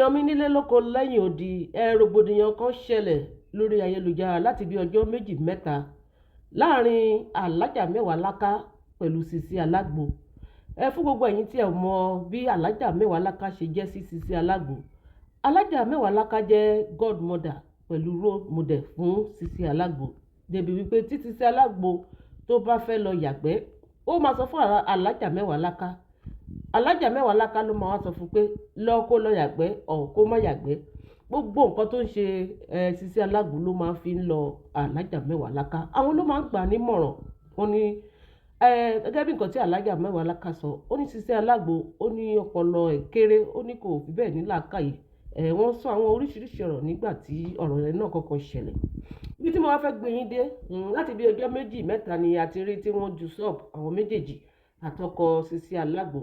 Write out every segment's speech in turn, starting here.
èèyàn mi nílé lóko lẹ́yìn odi rògbòdìyàn kan ṣẹlẹ̀ lórí ayélujára láti bí ọjọ́ méjì mẹ́ta láàrin alájà mẹ́wàá láká pẹ̀lú Sisi Alágbo. Fún gbogbo ẹ̀yin tí ẹ mọ bí alájà mẹ́wàá láká ṣe jẹ́ sí Sisi Alágbo, alájà mẹ́wàá láká jẹ́ godmother pẹ̀lú role model fún Sisi Alágbo, débi wípé tí Sisi Alágbo tó bá fẹ́ lọ yàgbẹ́ ó máa sọ fún alájà mẹ́wàá láká. Alájà mẹ́wàá láká ló máa wá sọ fún pé lọ kó lọ yàgbẹ́ ọ̀ kó má yàgbẹ́. Gbogbo nǹkan tó ń ṣe Sisi Alágbo ló máa fi ń lọ alájà mẹ́wàá láká. Àwọn ló máa ń gbà nímọ̀ràn. Wọ́n ní gẹ́gẹ́ bí nǹkan tí alájà mẹ́wàá láká sọ, ó ní Sisi Alágbo ó ní ọpọlọ ẹ̀ kéré, ó ní kò fi bẹ́ẹ̀ ní làákàyè. Wọ́n sọ àwọn oríṣiríṣi ọ̀rọ̀ nígbà tí ọ̀rọ̀ rẹ̀ náà kọ́kọ́ ṣẹlẹ̀. Bí tí mo wá fẹ́ gbé yín dé, láti bí ọjọ́ méjì mẹ́ta ni a ti rí tí wọ́n ju sọ́ọ̀bù àwọn méjèèjì àtọkọ Sisi Alágbo.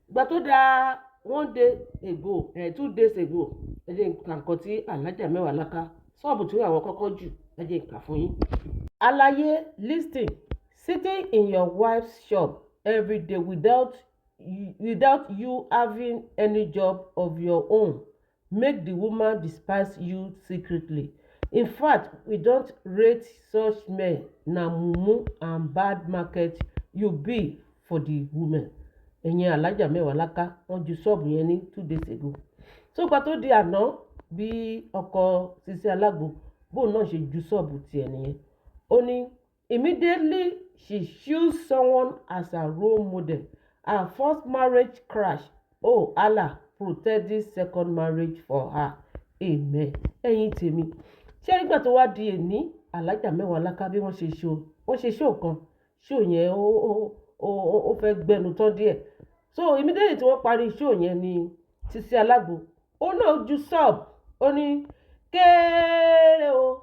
Ìgbà tó dáa 1 day ago 2 days ago, ẹ jẹ́ nǹkan tí alájà mẹ́wàá láká sọ́ọ̀bù tí àwọn kọ́kọ́ jù, ẹ jẹ́ nǹkan fún yín. Àlàyé listing: sitting in your wife's shop every day without you having any job of your own make the woman despise you secretly. In fact, we don't rate such men. Na mumu and bad market you be for the women. Ẹ̀yin alájà mẹ́wàá láká wọ́n ju ṣọ́ọ̀bù yẹn ní 2 days ago. So gba tó di àná bí ọkọ Sisi Alágbo bóun náà ṣe ju ṣọ́ọ̀bù tiẹ̀ nìyẹn. Ó ní immediately she choose someone as a role model. Her first marriage crash. Oh Allah, protect this second marriage for her. Amen. Ẹ̀yin tèmi, ṣé nígbà tó wá di èní alájà mẹ́wàá láká bí wọ́n ṣe show kan, show yẹn ó fẹ́ gbẹnu tán díẹ̀. So immediately tí wọ́n parí show yẹn ni Sisi Alágbo ó náà ju ṣọ́ọ̀bù. Ó ní kéré o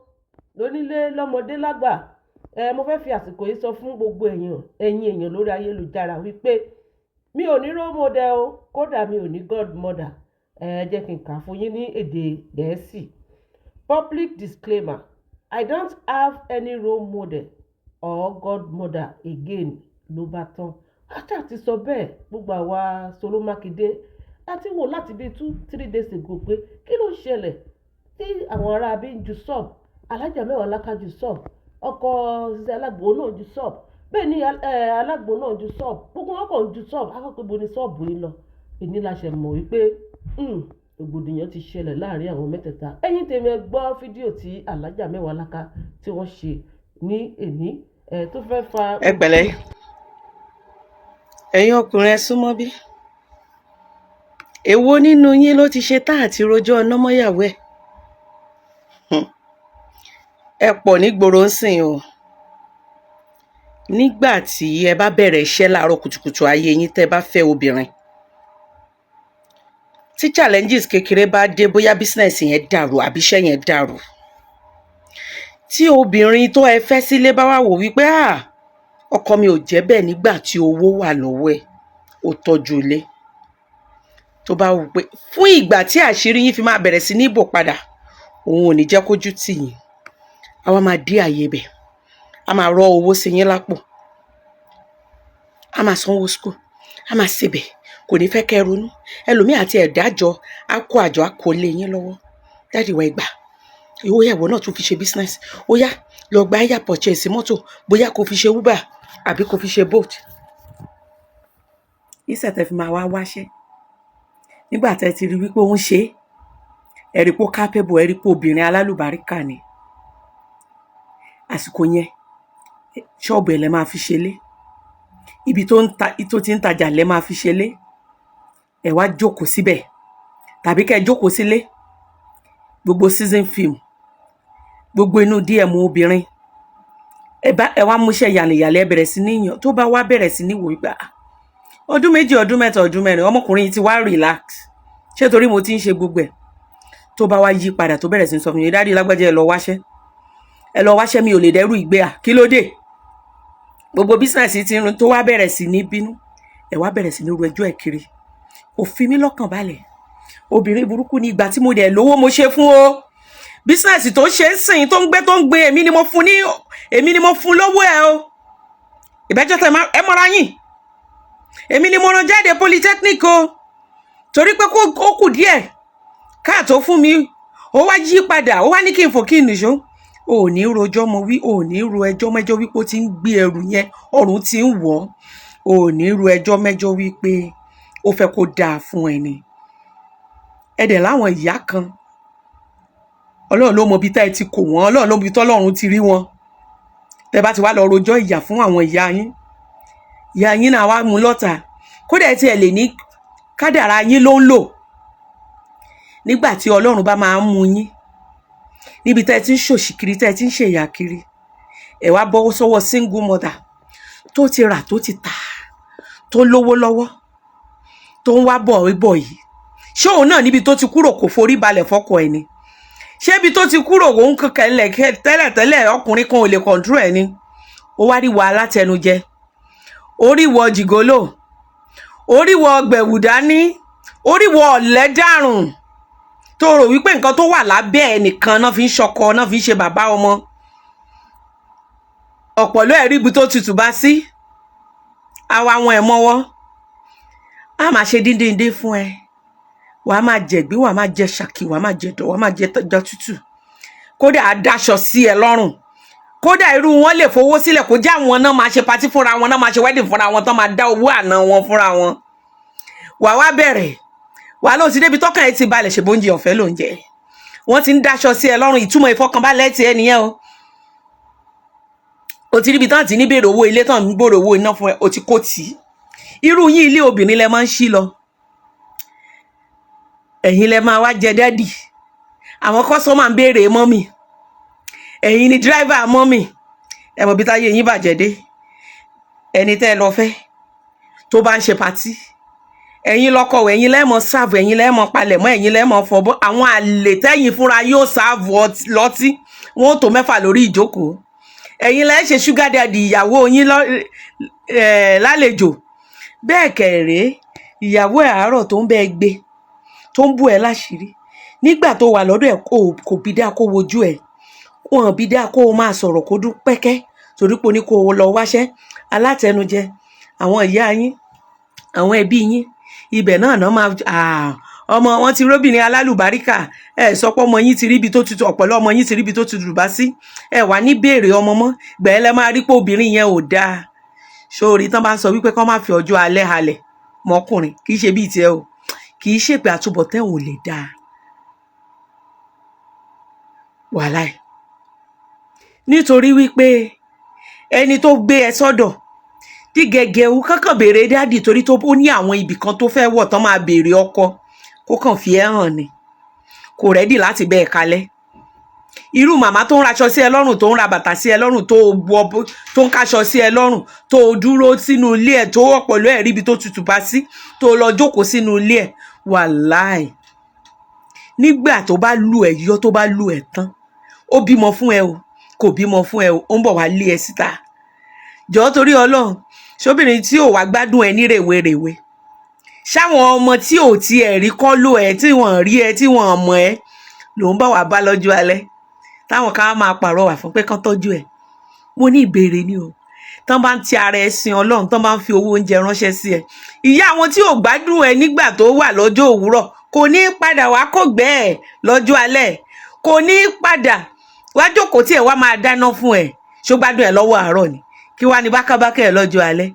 lónílé lọ́mọdé lágbà. Mo fẹ́ fi àsìkò yìí sọ fún gbogbo ẹ̀yin èèyàn lórí ayélujára wípé mi ò ní role model o, kódà mi ò ní godmother. Jẹ́ kí n kà fún yín ní èdè Gẹ̀ẹ́sì. Public disclaimer: I don't have any role model or godmother again. Ló bá tán. Àṣà ti sọ bẹ́ẹ̀ gbogbo àwa Solo Mákindé láti wò láti bí 2-3 days ago pé kí ló ṣẹlẹ̀ tí àwọn ará bí ń ju ṣọ́ọ̀bù, alájà mẹ́wàá láká ju ṣọ́ọ̀bù, ọkọ Sisi Alágbo náà ju ṣọ́ọ̀bù, bẹ́ẹ̀ ni Alágbo náà ju ṣọ́ọ̀bù, gbogbo wọn kàn ju ṣọ́ọ̀bù. Akọ́kọ́ bo ni ṣọ́ọ̀bù yìí lọ. Èní la ṣe mọ̀ wípé rògbòdìyàn ti ṣẹlẹ̀ láàrin àwọn mẹ́tẹ̀ẹ̀ta. Ẹ̀yin tèmi ẹ gbọ́ fídíò tí alájà mẹ́wàá láká tí wọ́n ṣe ní èní tó fẹ́ fa. Ẹ pẹ̀lẹ́ ẹ̀yin ọkùnrin ẹ súnmọ́ bí. Èwo nínú yín ló ti ṣe tá àti rojọ́ ọ̀nàmọ́yàwó ẹ̀? Ẹ pọ̀ nígboro ń sìn o. Nígbà tí ẹ bá bẹ̀rẹ̀ iṣẹ́ láàárọ̀ kùtùkùtù ayé yín tẹ́ bá fẹ́ obìnrin, tí challenges kékeré bá dé, bóyá business yẹn dàrú àbí iṣẹ́ yẹn dàrú, tí obìnrin tó ẹ fẹ́ sílé bá wá wò wípé ọkọ mi ò jẹ́ bẹ́ẹ̀ nígbà tí owó wà lọ́wọ́ ẹ̀, ó tọ́jú ilé, tó bá wù pé fún ìgbà tí àṣírí yín fi máa bẹ̀rẹ̀ sí ní bò padà, òun ò ní jẹ́ kójú tì yín. Àwa máa dé àyè bẹ̀, a máa rọ owó sí yín lápò, a máa sanwó school, a máa sebẹ̀, kò ní fẹ́ kẹ́ ronú. Ẹlòmíì àti ẹ̀dájọ́ á kó àjọ á kó lé yín lọ́wọ́. Dáàdì wa ìgbà ìwọ ìyàwó náà tún fi ṣe business, ó yá lọ gba hire purchase mọ́tò, bóyá kò fi ṣe Uber àbí kò fi ṣe Bolt. Ìṣẹ̀ tẹ́ fi máa wá wáṣẹ́ nígbà tẹ́ ti rí wípé ó ń ṣe ẹ̀rí pé ó capable, ẹ̀rí pé obìnrin alálùbáríkà ni. Àsìkò yẹn ṣọ́ọ̀bù ẹ̀ lẹ́ máa fi ṣe lé, ibi tó ti ń tajà lẹ́ máa fi ṣe lé. Ẹ wá jókòó síbẹ̀ tàbí kẹ́ jókòó sílé, gbogbo season film, gbogbo inú DM obìnrin, ẹ wá múṣẹ́ yànlẹ̀yànlẹ̀ ẹ bẹ̀rẹ̀ sí ní yàn. Tó bá wá bẹ̀rẹ̀ sí ní wò wípé ọdún méjì, ọdún mẹ́ta, ọdún mẹ́rin, ọmọkùnrin ti wá relax, ṣé torí mo ti ń ṣe gbogbo ẹ̀? Tó bá wá yí padà tó bẹ̀rẹ̀ sí ní sọ fún mi, dáàdì lágbájá ẹ lọ wáṣẹ́, mi ò lè dẹ́rù ìgbé kí ló dé? Gbogbo business ti run. Tó wá bẹ̀rẹ̀ sí ní bínú, ẹ wá bẹ̀rẹ̀ sí ní ru ẹjọ́ ẹ̀ kiri. Ó fi mí lọ́kàn balẹ̀. Obìnrin burúkú ni ìgbà tí mo dẹ̀ lówó mo ṣe fún o. Business tó ṣe ń sìn tó ń gbé èmi ni mo fún lówó ẹ o. Ìbẹ́jọ́ tẹ ẹ mọ́ra yín. Èmi ni mo rán jáde polytechnic o. Torí pé ó kù díẹ̀ káà tó fún mi ó wá yí padà ó wá ní kí n fò kí n nìṣó ò ní rojọ́ mo wí ò ní ro ẹjọ́ mẹ́jọ́ wípé ó ti ń gbé ẹrù yẹn ọrùn ti ń wọ̀ ò ní ro ẹjọ́ mẹ́jọ́ wípé ó fẹ́ kó dáa fún ẹni ẹdẹ̀ láwọn ìyá kan ọlọ́run ló mọ ibi tá ẹ ti kò wọ́n ọlọ́run ló mọ ibi tọ́lọ́run ti rí wọn tẹ bá ti wá lọ rojọ́ ìyà fún àwọn ìyá yín náà wá mú lọ́tà kódà tí ẹ lè ní kádàrá yín ló ń lò nígbà tí ọlọ́run bá máa ń mú yín níbi tẹ́ ẹ ti ń ṣòṣì kiri tẹ́ ẹ ti ń ṣèyà kiri ẹ wá bọ́ sọ́wọ́ single mother tó ti rà tó ti tà tó lówó lọ́wọ́ tó ń wá bọ̀ yìí ṣé òun náà níbi tó ti kúrò kò forí balẹ̀ fọ́kọ ẹ̀ ni ṣé ibi tó ti kúrò òun kẹlẹ̀ tẹ́lẹ̀tẹ́lẹ̀ ọkùnrin kan ò lè control ẹ̀ ni ó wá rí wọ alátẹnujẹ orí wọ jìgólò orí wọ gbẹ̀wù dání orí wọ ọ̀lẹ́dàrùn tó rò wípé nǹkan tó wà lábẹ́ ẹ̀ nìkan náà fi ń ṣọkọ náà fi ń ṣe bàbá ọmọ ọ̀pọ̀lọ́ ẹ̀rí ibi tó tutù bá sí àwa àwọn ẹ̀ mọ́wọ́ á máa ṣe díndíndín fún ẹ wàá máa jẹ̀gbín wàá máa jẹ ṣàkì wàá máa jẹ dọ̀ wàá máa jẹ tọ́jà tútù kódà á dáṣọ sí ẹ lọ́rùn kódà irú wọn lè fowó sílẹ̀ kó já wọn náà máa ṣe patí fúnra wọn náà máa ṣe wedding fúnra wọn tán máa dá owó àná wọn fúnra wọn wàá wá bẹ̀rẹ̀ wàá lóò ti débi tọ́kàn ẹ ti balẹ̀ ṣe bóúnjẹ ọ̀fẹ́ ló ń jẹ wọ́n ti ń dáṣọ sí ẹ lọ́rùn ìtumọ̀ ìfọkànbalẹ̀ ti ẹ nìyẹn o ti ríbi tán ti ní béèrè owó ilé tán ń gbòòrò owó iná fún ẹ o ti kó tì í irú yín ilé obìnrin lẹ máa ń ṣí lọ ẹ̀yin lẹ máa wá jẹ dádì àwọn kọ́sọ́mà ń béèrè mọ́mì ẹ̀yin ni dírẹ́fà mọ́mì ẹ mọ̀ bí táyé yín bàjẹ́ dé ẹni tẹ́ ẹ lọ fẹ́ tó bá ń ṣe patí ẹ̀yin lọ́kọ̀wé ẹ̀yin lẹ́mọ̀ sáàbù ẹ̀yin lẹ́mọ̀ palẹ̀mọ́ ẹ̀yin lẹ́mọ̀ fọbọ́ àwọn àlè tẹ́yìn fúnra yóò sáàbù lọ́tí wọn ò tó 6 lórí ìjókòó ẹ̀yin lẹ́ ṣe ṣúgà dàdì ìyàwó yín lálejò bẹ́ẹ̀ kẹ̀rẹ́ ìyàwó ẹ̀ àárọ̀ tó ń bẹ́ẹ̀ gbé tó ń bú ẹ láṣìírí nígbà tó wà lọ́dọ̀ ẹ̀ kò bí dáa kó wojú ẹ̀ wọn bí dáa kó o máa sọ̀rọ̀ kó dún pẹ́kẹ́ torí pé o ní kó o lọ wáṣẹ́ alátẹnujẹ àwọn ìyá yín àwọn ẹbí yín ibẹ̀ náà máa ọmọ wọn ti róbìnrin alálùbáríkà ẹ sọ pé ọmọ yín ti ríbi tó tutù ọ̀pọ̀lọ́ ọmọ yín ti ríbi tó tutù bá sí ẹ wà ní béèrè ọmọ mọ́ gbẹ̀ẹ́lẹ́ máa rí pé obìnrin yẹn ò dáa sórí tán bá ń sọ wípé kán má fi ọjọ́ alẹ́ halẹ̀ mọ́kùnrin kì í ṣe bíi tiẹ̀ o kì í ṣèpè àtúbọ̀tán ò lè dáa wàhálà ẹ̀ nítorí wípé ẹni tó gbé ẹ sọ́dọ̀ tí gẹ́gẹ́ ewu kankan béèrè dádì torí tó ó ní àwọn ibì kan tó fẹ́ wọ̀ tán máa béèrè ọkọ kó kàn fi ẹ́ hàn ni kò rẹ́dì láti bẹ́ẹ̀ kalẹ̀ irú màmá tó ń raṣọ sí ẹ lọ́rùn tó ń ra bàtà sí ẹ lọ́rùn tó ń káṣọ sí ẹ lọ́rùn tó dúró sínú ilé ẹ̀ tó ọ̀pọ̀lọ́ ẹ̀ ríbi tó tutù bá sí tó lọ jókòó sínú ilé ẹ̀ wàláì nígbà tó bá lù ẹ̀ yọ tó bá lù ẹ̀ tán ó bímọ fún ẹ o kò bímọ fún ẹ o ó ń bọ̀ wá lé ẹ síta jọ̀ọ́ torí Ọlọ́run ṣóbìnrin tí ò wá gbádùn ẹ ní rèwerèwe ṣáwọn ọmọ tí ò tiẹ̀ rí kọ́ lò ẹ tí wọ́n rí ẹ tí wọ́n mọ̀ ẹ ló ń bá wà bá lọ́jọ́ alẹ́ táwọn kan máa pàrọwà fún pé kán tọ́jú ẹ mo ní ìbéèrè ni o tán bá ń ti ara ẹ sin Ọlọ́run tán bá ń fi owó oúnjẹ ránṣẹ́ sí ẹ ìyá àwọn tí ò gbádùn ẹ nígbà tó wà lọ́jọ́ òwúrọ̀ kò ní padà wá kó gbẹ́ ẹ lọ́jọ́ alẹ́ kò ní padà wá jókòó tí ẹ wá máa dáná fún ẹ ṣó gbádùn ẹ lọ́wọ́ àárọ̀ ni kí wá ní bákàbákà ẹ lọ́jọ́ alẹ́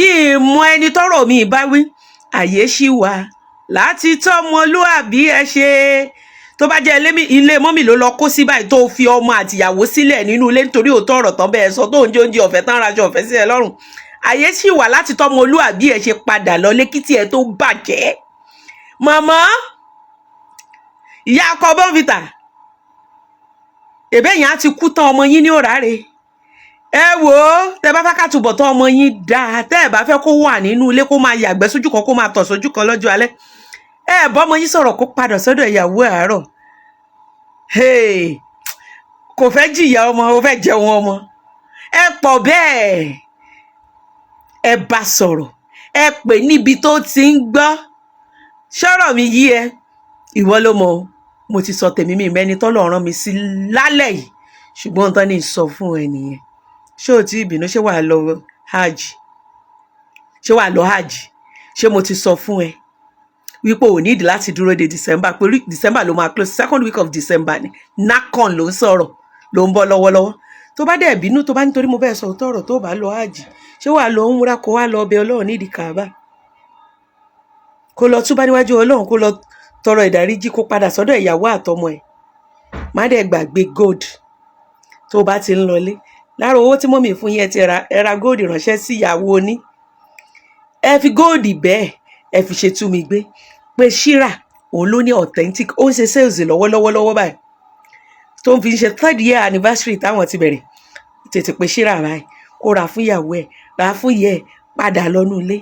ìmọ̀ ẹni tọ́rọ̀ mi bá wí àyè ṣì wà láti tọ́mọlúàbí ẹ ṣe tó bá jẹ́ ilé mọ́mì ló lọ kó sí báyìí tó fi ọmọ àtìyàwó sílẹ̀ nínú ilé nítorí òótọ́ ọ̀rọ̀ tán bẹ́ẹ̀ sọ tó ń jẹ oúnjẹ ọ̀fẹ́ tán raṣọ ọ̀fẹ́ sí ẹ lọ́rùn àyè ṣì wà láti tọ́mọlúàbí ẹ ṣe padà lọ lẹ́kìtì ẹ tó bàjẹ́ màmá ìyá ọkọ bọ́ǹfìtà èbẹ́ yẹn á ti kú tán ọmọ yín ní òràre ẹ wò ó tẹ bá fẹ́ ká túbọ̀ tán ọmọ yín dáa tẹ́ ẹ bá fẹ́ kó wà nínú ilé kó máa yàgbẹ́ sójú kan kó máa tọ̀ sójú kan lọ́jọ́ alẹ́ ẹ bọ́mọ yín sọ̀rọ̀ kó padà sọ́dọ̀ ìyàwó àárọ̀ kò fẹ́ jìyà ọmọ ó fẹ́ jẹun ọmọ ẹ pọ̀ bẹ́ẹ̀ ẹ bá sọ̀rọ̀ ẹ pè níbi tó ti ń gbọ́ sọ̀rọ̀ mi yí ẹ ìwọ ló mọ̀ o mo ti sọ tèmi mi mẹ́ni tọ́lọ̀ rán mi sí lálẹ́ yìí ṣùgbọ́n tán ní sọ fún ẹ nìyẹn ṣé o ti ìbínú ṣé wàá lọ hajj ṣé mo ti sọ fún ẹ wípé ò ní ìdí láti dúró de December pé December ló máa close, second week of December ni NACON ló ń sọ̀rọ̀ ló ń bọ̀ lọ́wọ́lọ́wọ́. Tó bá dẹ̀ bínú, tó bá nítorí mo bẹ́ẹ̀ sọ òótọ́ ọ̀rọ̀, tó bá lọ hajj, ṣé wàá lọ umra kó wá lọ bẹ Ọlọ́run nídìí Kaaba, kó lọ túbá níwájú Ọlọ́run, kó lọ tọrọ ìdáríjì, kó padà sọ́dọ̀ ìyàwó àtọmọ ẹ̀. Má dẹ̀ gbàgbé gold tó bá ti ń lọlé. Lára owó tí mọ́mì fún yẹn ti ra gold ránṣẹ́ sí ìyàwó ní. Ẹ fi gold bẹ́ẹ̀ ẹ fi ṣe tú mi gbé pé Shira òun ló ní authentic, ó ń ṣe sales lọ́wọ́lọ́wọ́ báyìí tó ń fi ṣe 3rd year anniversary táwọn ti bẹ̀rẹ̀. Tètè pé Shira báyìí kó ra fún ìyàwó ẹ̀, ra fún ìyẹ́ ẹ̀, padà lọ́nú ilé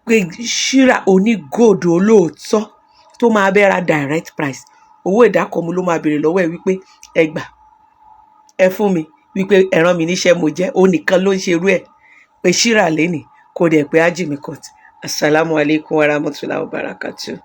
pé Shira oní gold olóòótọ́ tó máa bẹ́ra direct price. Owó ìdákọ̀mú ló máa béèrè lọ́wọ́ ẹ̀ wípé ẹ gbà, ẹ fún mi, wípé ẹ rán mi níṣẹ́ mo jẹ́, ó nìkan ló ń ṣerú ẹ̀. Pé Shira lénìí kó dẹ̀ pé Hajj Mikot. Assalamu alaikum warahmatullahi wabarakatuh.